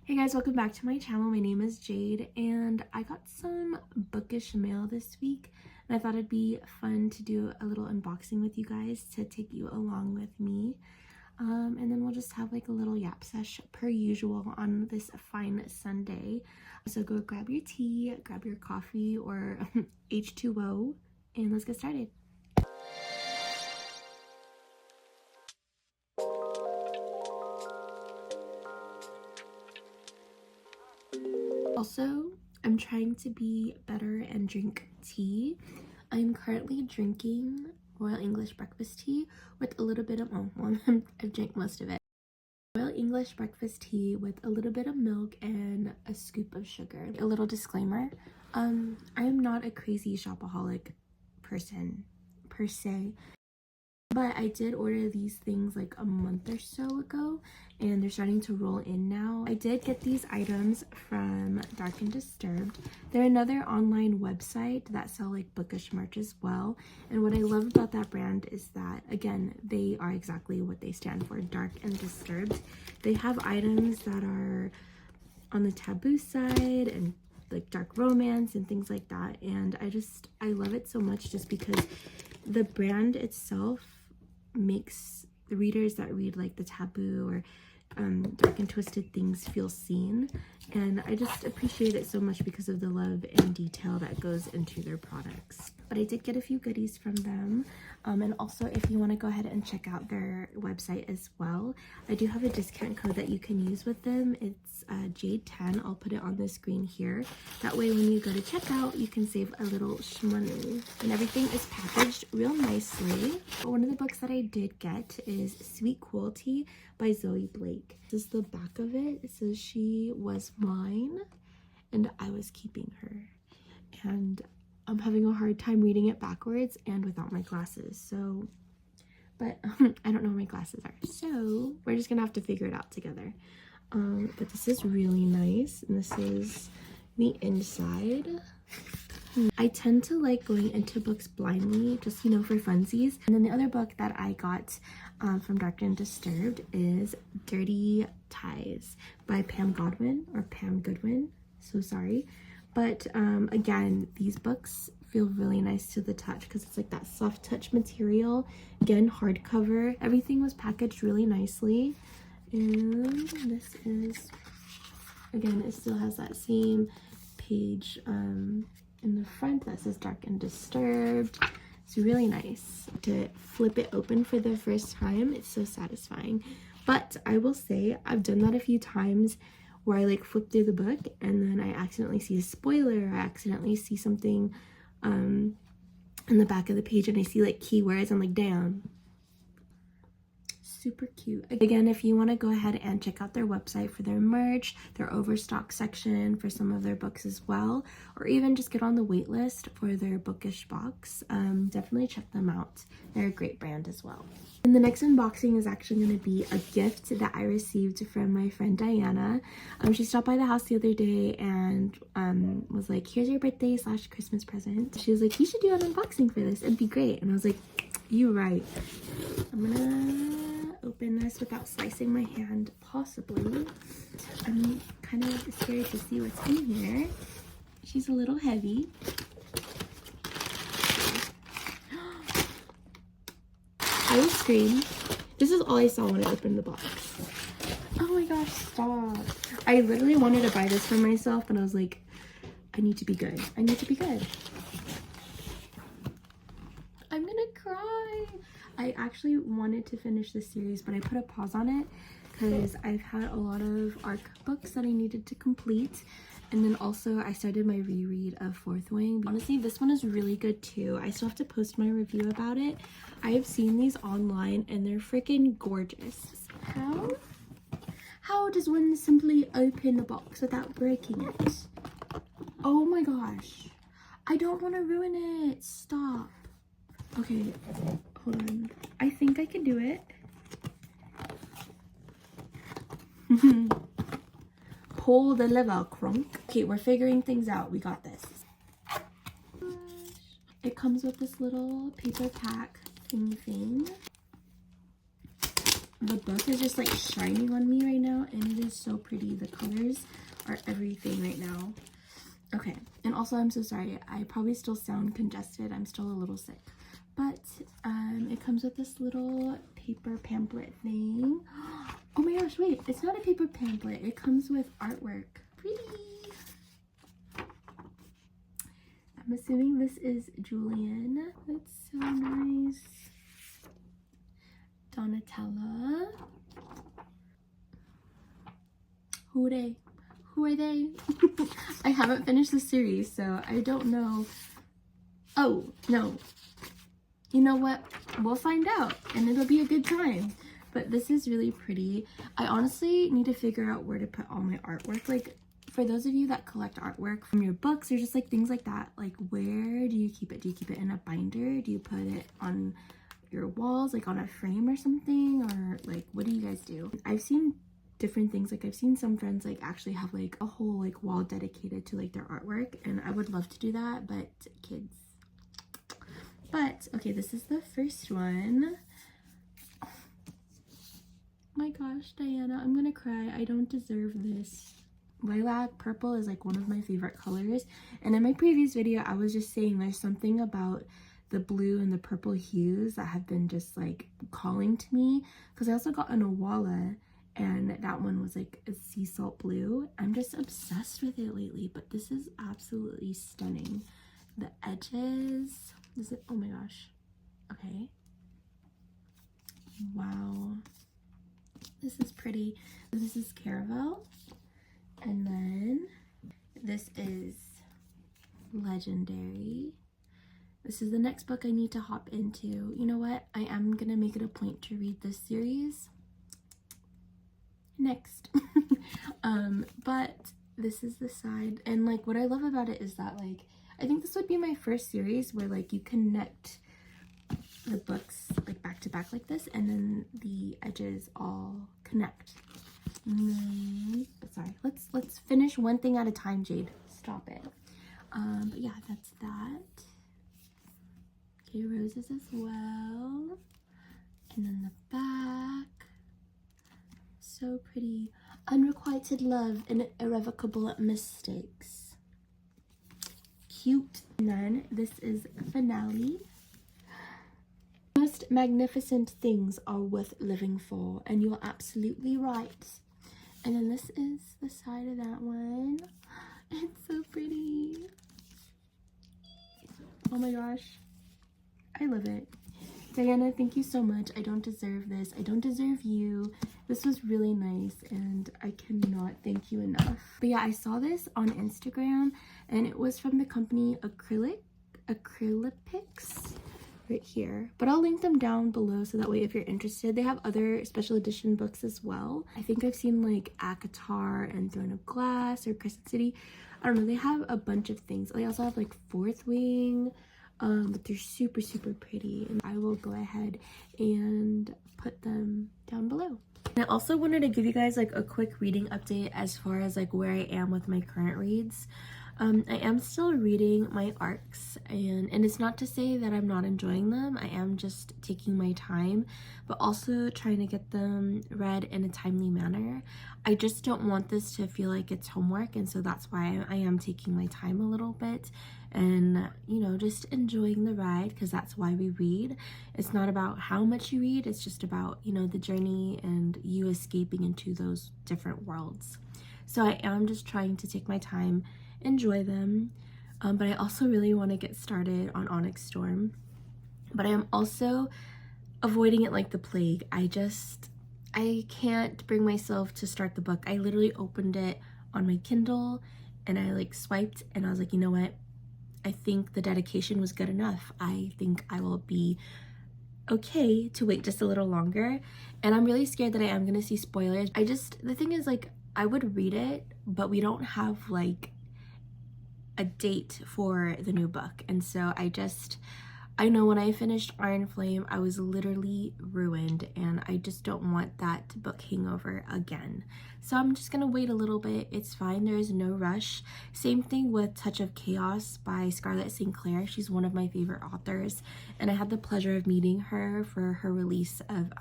Hey guys, welcome back to my channel. My name is Jade and I got some Bookish mail this week and I thought it'd be fun to do a little unboxing with you guys to take you along with me. And then we'll just have like a little yap sesh per usual on this fine Sunday. So go grab your tea, grab your coffee or H2O, and let's get started. Also, I'm trying to be better and drink tea. I'm currently drinking Royal English breakfast tea with a little bit of, I've drank most of it. Royal English breakfast tea with a little bit of milk and a scoop of sugar. A little disclaimer, I am not a crazy shopaholic person per se. But I did order these things like a month or so ago and they're starting to roll in now. I did get these items from Dark and Disturbed. They're another online website that sell like bookish merch as well. And what I love about that brand is that, again, they are exactly what they stand for, Dark and Disturbed. They have items that are on the taboo side and like dark romance and things like that. And I love it so much just because the brand itself makes the readers that read like the taboo or dark and twisted things feel seen, and I just appreciate it so much because of the love and detail that goes into their products. But I did get a few goodies from them, and also if you want to go ahead and check out their website as well, I do have a discount code that you can use with them. It's Jade10. I'll put it on the screen here. That way when you go to checkout you can save a little shmoney, and everything is packaged real nicely. One of the books that I did get is Sweet Cruelty by Zoe Blake. This is the back of it. It says she was mine and I was keeping her, and I'm having a hard time reading it backwards and without my glasses, so but I don't know where my glasses are, so we're just gonna have to figure it out together. But this is really nice, and this is the inside. I tend to like going into books blindly, just, you know, for funsies. And then the other book that I got from Dark and Disturbed is Dirty Ties by Pam Goodwin. So sorry. But again, these books feel really nice to the touch because it's like that soft touch material. Again, hardcover. Everything was packaged really nicely. And this is, again, it still has that same page in the front that says Dark and Disturbed. It's really nice to flip it open for the first time. It's so satisfying. But I will say I've done that a few times where I like flip through the book and then I accidentally see a spoiler, or I accidentally see something in the back of the page and I see like keywords. I'm like, damn. Super cute. Again, if you want to go ahead and check out their website for their merch, their overstock section for some of their books as well, or even just get on the wait list for their bookish box, definitely check them out. They're a great brand as well. And the next unboxing is actually going to be a gift that I received from my friend Diana. She stopped by the house the other day and was like, here's your birthday / Christmas present. She was like, you should do an unboxing for this, it'd be great. And I was like, you're right. I'm gonna open this without slicing my hand, possibly. I'm kind of scared to see what's in here. She's a little heavy. I will scream. This is all I saw when I opened the box. Oh my gosh, stop. I literally wanted to buy this for myself, but I was like, I need to be good. I need to be good. I'm gonna cry. I actually wanted to finish this series, but I put a pause on it because I've had a lot of ARC books that I needed to complete. And then also I started my reread of Fourth Wing. Honestly, this one is really good too. I still have to post my review about it. I have seen these online and they're freaking gorgeous. How does one simply open a box without breaking it? Oh my gosh. I don't want to ruin it. Stop. Okay, hold on. I think I can do it. Pull the lever, crunk. Okay, we're figuring things out. We got this. It comes with this little paper pack thing. The book is just like shining on me right now, and it is so pretty. The colors are everything right now. Okay, and also I'm so sorry, I probably still sound congested. I'm still a little sick, but it comes with this little paper pamphlet thing. Oh my gosh, wait, it's not a paper pamphlet, it comes with artwork. Pretty. I'm assuming this is Julian. That's so nice. Donatella. Who are they? Who are they? I haven't finished the series, so I don't know. Oh, no. You know what? We'll find out, and it'll be a good time. But this is really pretty. I honestly need to figure out where to put all my artwork. Like, for those of you that collect artwork from your books or just like things like that, like where do you keep it? Do you keep it in a binder? Do you put it on your walls, like on a frame or something? Or like, what do you guys do? I've seen different things. Like I've seen some friends like actually have like a whole like wall dedicated to like their artwork, and I would love to do that, but kids. But okay, this is the first one. Oh my gosh, Diana, I'm gonna cry. I don't deserve this. Lilac purple is like one of my favorite colors, and in my previous video I was just saying there's something about the blue and the purple hues that have been just like calling to me, because I also got an Awala, and that one was like a sea salt blue. I'm just obsessed with it lately, but this is absolutely stunning. The edges, is it? Oh my gosh. Okay. Wow. This is pretty. This is Caraval. And then this is Legendary. This is the next book I need to hop into. You know what? I am going to make it a point to read this series next. But this is the side, and like what I love about it is that like I think this would be my first series where like you connect the books like back to back like this, and then the edges all connect. And then, sorry, let's finish one thing at a time, Jade. Stop it. But yeah, that's that. Okay, roses as well. And then the back. So pretty. Unrequited love and irrevocable mistakes. Cute. And then this is Finale. Most magnificent things are worth living for, and you're absolutely right. And then this is the side of that one. It's so pretty. Oh my gosh. I love it. Diana, thank you so much. I don't deserve this. I don't deserve you. This was really nice, and I cannot thank you enough. But yeah, I saw this on Instagram, and it was from the company Acrylipics. Right here, but I'll link them down below so that way if you're interested. They have other special edition books as well. I think I've seen like ACOTAR and Throne of Glass or Crescent City. I don't know, they have a bunch of things. They also have like Fourth Wing, but they're super pretty, and I will go ahead and put them down below. And I also wanted to give you guys like a quick reading update as far as like where I am with my current reads. I am still reading my arcs, and it's not to say that I'm not enjoying them. I am just taking my time, but also trying to get them read in a timely manner. I just don't want this to feel like it's homework, and so that's why I am taking my time a little bit and, you know, just enjoying the ride, because that's why we read. It's not about how much you read, it's just about, you know, the journey and you escaping into those different worlds. So I am just trying to take my time, enjoy them, but I also really want to get started on Onyx Storm, but I am also avoiding it like the plague. I can't bring myself to start the book. I literally opened it on my Kindle and I like swiped, and I was like, you know what, I think the dedication was good enough. I think I will be okay to wait just a little longer, and I'm really scared that I am gonna see spoilers. The thing is, like, I would read it, but we don't have like a date for the new book, and so I know when I finished Iron Flame, I was literally ruined, and I just don't want that book hangover again. So I'm just gonna wait a little bit. It's fine, there is no rush. Same thing with Touch of Chaos by Scarlett St. Clair. She's one of my favorite authors, and I had the pleasure of meeting her for her release of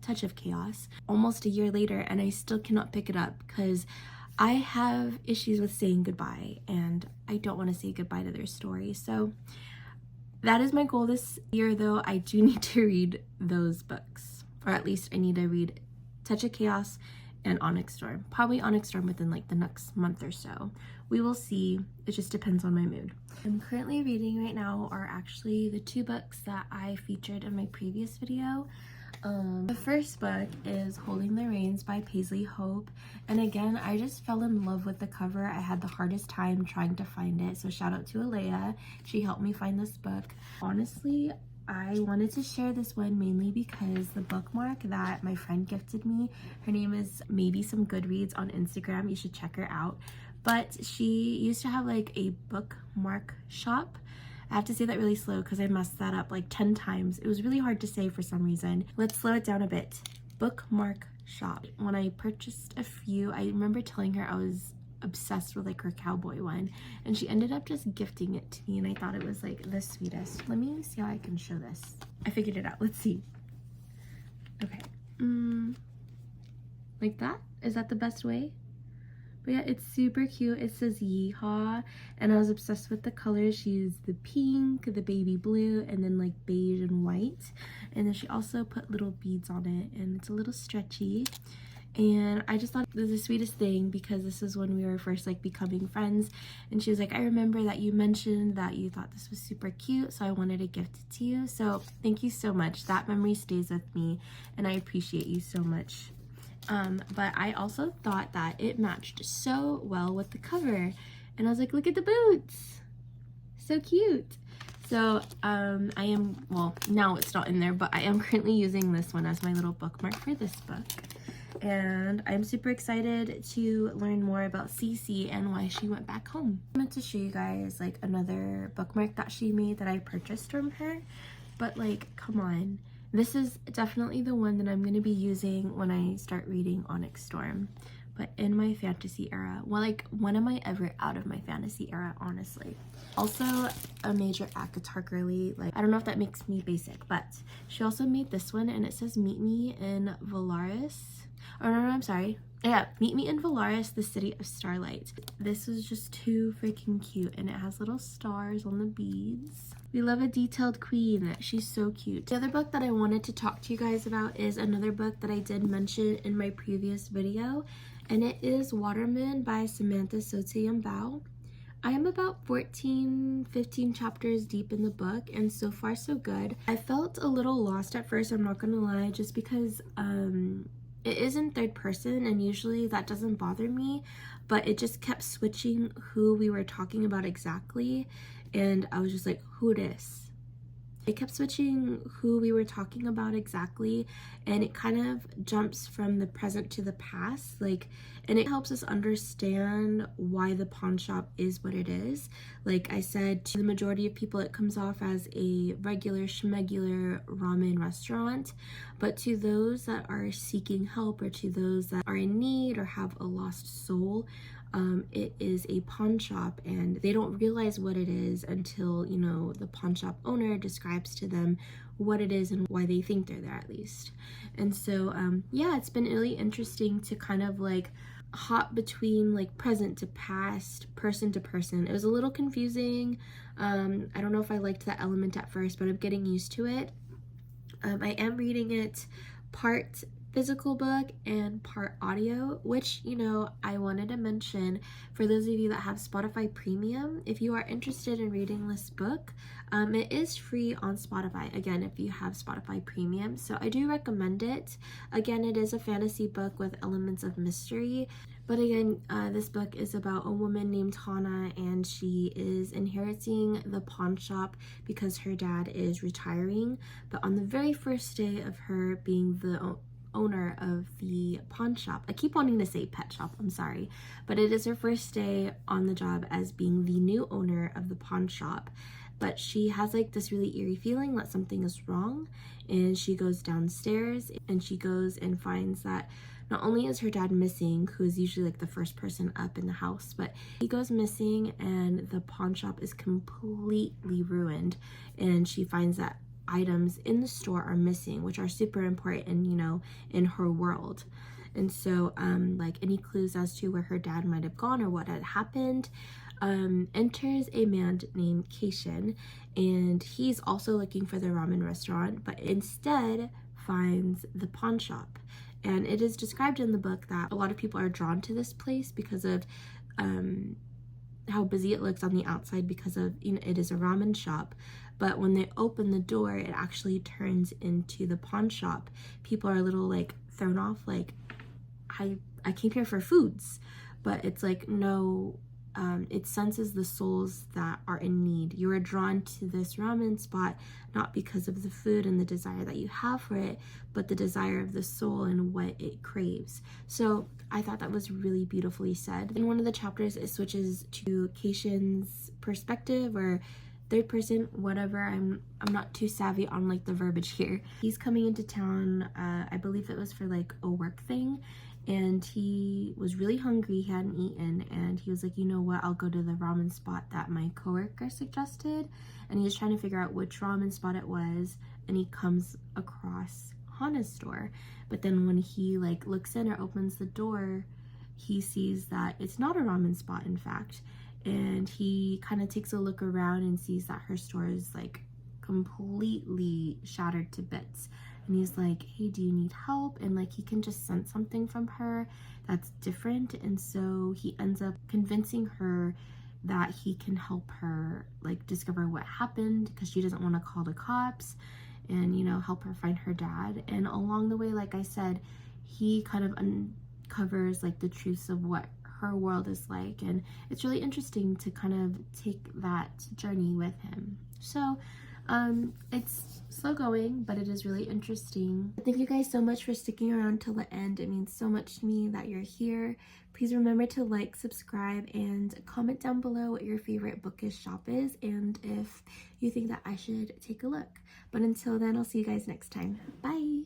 Touch of Chaos almost a year later, and I still cannot pick it up because I have issues with saying goodbye, and I don't want to say goodbye to their story. So that is my goal this year, though. I do need to read those books, or at least I need to read Touch of Chaos and Onyx Storm. Probably Onyx Storm within like the next month or so. We will see. It just depends on my mood. I'm currently reading right now are actually the 2 books that I featured in my previous video. The first book is Holding the Reins by Paisley Hope, and again, I just fell in love with the cover. I had the hardest time trying to find it, so shout out to Alea. She helped me find this book. Honestly, I wanted to share this one mainly because the bookmark that my friend gifted me, her name is Maybe Some Goodreads on Instagram, you should check her out, but she used to have like a bookmark shop. I have to say that really slow because I messed that up like 10 times. It was really hard to say for some reason. Let's slow it down a bit. Bookmark shop. When I purchased a few, I remember telling her I was obsessed with like her cowboy one, and she ended up just gifting it to me, and I thought it was like the sweetest. Let me see how I can show this. I figured it out. Let's see. Okay. Like that? Is that the best way? But yeah, it's super cute. It says Yeehaw, and I was obsessed with the colors. She used the pink, the baby blue, and then like beige and white, and then she also put little beads on it, and it's a little stretchy. And I just thought it was the sweetest thing because this is when we were first like becoming friends, and she was like, I remember that you mentioned that you thought this was super cute, so I wanted to gift it to you. So thank you so much. That memory stays with me, and I appreciate you so much. But I also thought that it matched so well with the cover, and I was like, look at the boots, so cute. So I am, well, now it's not in there, but I am currently using this one as my little bookmark for this book, and I'm super excited to learn more about Cece and why she went back home. I wanted to show you guys like another bookmark that she made that I purchased from her, but like, come on. This is definitely the one that I'm going to be using when I start reading Onyx Storm, but in my fantasy era. Well, like, when am I ever out of my fantasy era, honestly? Also, a major ACOTAR girly. Like, I don't know if that makes me basic, but she also made this one, and it says Meet Me in Valaris. Oh, no, I'm sorry. Yeah, Meet Me in Valaris, the City of Starlight. This is just too freaking cute, and it has little stars on the beads. We love a detailed queen. She's so cute. The other book that I wanted to talk to you guys about is another book that I did mention in my previous video, and it is Waterman by Samantha SUPERBOWL. I am about 15 chapters deep in the book, and so far so good. I felt a little lost at first, I'm not gonna lie, just because it is in third person, and usually that doesn't bother me, but it just kept switching who we were talking about exactly, and I was just like, who dis? It kept switching who we were talking about exactly, and it kind of jumps from the present to the past, like, and it helps us understand why the pawn shop is what it is. Like I said, to the majority of people it comes off as a regular schmegular ramen restaurant, but to those that are seeking help, or to those that are in need or have a lost soul, it is a pawn shop, and they don't realize what it is until, you know, the pawn shop owner describes to them what it is and why they think they're there, at least. And so yeah, it's been really interesting to kind of like hop between like present to past, person to person. It was a little confusing. I don't know if I liked that element at first, but I'm getting used to it. I am reading it part physical book and part audio, which, you know, I wanted to mention for those of you that have Spotify Premium, if you are interested in reading this book, it is free on Spotify, again, if you have Spotify Premium, so I do recommend it. Again, it is a fantasy book with elements of mystery, but again, this book is about a woman named Hannah, and she is inheriting the pawn shop because her dad is retiring, but on the very first day of her being the owner of the pawn shop, I keep wanting to say pet shop, I'm sorry, but it is her first day on the job as being the new owner of the pawn shop. but she has like this really eerie feeling that something is wrong, and she goes downstairs and she goes and finds that not only is her dad missing, who is usually like the first person up in the house, but he goes missing and the pawn shop is completely ruined, and she finds that items in the store are missing, which are super important, you know, in her world. And so like any clues as to where her dad might have gone or what had happened, enters a man named Keishin, and he's also looking for the ramen restaurant, but instead finds the pawn shop. And it is described in the book that a lot of people are drawn to this place because of how busy it looks on the outside, because of, you know, it is a ramen shop, but when they open the door it actually turns into the pawn shop. People are a little like thrown off, like I came here for foods, but it's like no, it senses the souls that are in need. You are drawn to this ramen spot not because of the food and the desire that you have for it, but the desire of the soul and what it craves. So I thought that was really beautifully said. In one of the chapters it switches to Keishin's perspective, or third person, whatever. I'm not too savvy on like the verbiage here. He's coming into town, I believe it was for like a work thing, and he was really hungry, he hadn't eaten, and he was like, you know what, I'll go to the ramen spot that my coworker suggested. And he was trying to figure out which ramen spot it was, and he comes across Hana's store. But then when he like looks in or opens the door, he sees that it's not a ramen spot, in fact. And he kind of takes a look around and sees that her store is like completely shattered to bits. And he's like, hey, do you need help? And like he can just sense something from her that's different. And so he ends up convincing her that he can help her like discover what happened, because she doesn't want to call the cops, and, you know, help her find her dad. And along the way, like I said, he kind of uncovers like the truths of what her world is like, and it's really interesting to kind of take that journey with him. So it's slow going, but it is really interesting. Thank you guys so much for sticking around till the end. It means so much to me that you're here. Please remember to like, subscribe, and comment down below what your favorite Bookish shop is, and if you think that I should take a look. But until then, I'll see you guys next time. Bye!